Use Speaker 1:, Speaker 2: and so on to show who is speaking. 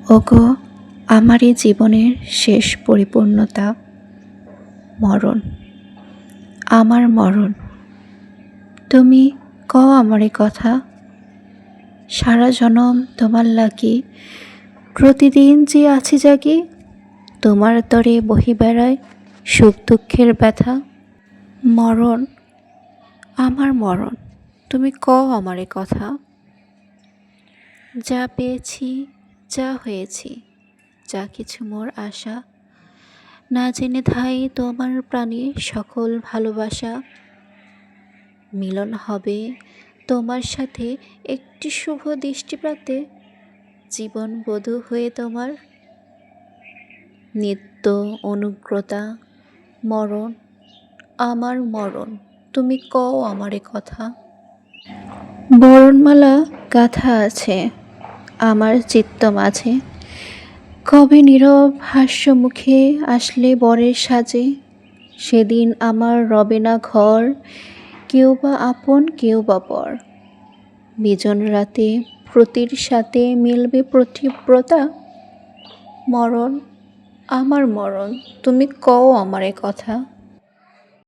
Speaker 1: ওগো আমার এই জীবনের শেষ পরিপূর্ণতা, মরণ, আমার মরণ। তুমি কও আমারে কথা, সারা জনম তোমার লাগি প্রতিদিন যে আছি জাগি, তোমার তরে বহি বেড়ায় সুখ দুঃখের ব্যথা। মরণ, আমার মরণ, তুমি কও আমারে কথা। যা পেয়েছি, যা হয়েছি, যা কিছু মোর আশা, না জেনে ধাই তোমার প্রাণে সকল ভালোবাসা। মিলন হবে তোমার সাথে একটি শুভ দৃষ্টিপাতে, জীবন বধূ হয়ে তোমার নিত্য অনুগ্রতা। মরণ, আমার মরণ, তুমি কও আমারে কথা। বরণমালা গাথা আছে আমার চিত্ত মাঝে, কবে নীরব হাস্যমুখে আসলে বরের সাজে, সেদিন আমার রবে না ঘর, কেউ বা আপন কেউ বা পর। বিজন রাতে প্রতির সাথে মিলবে প্রতিব্রতা। মরণ, আমার মরণ, তুমি কও আমারে কথা।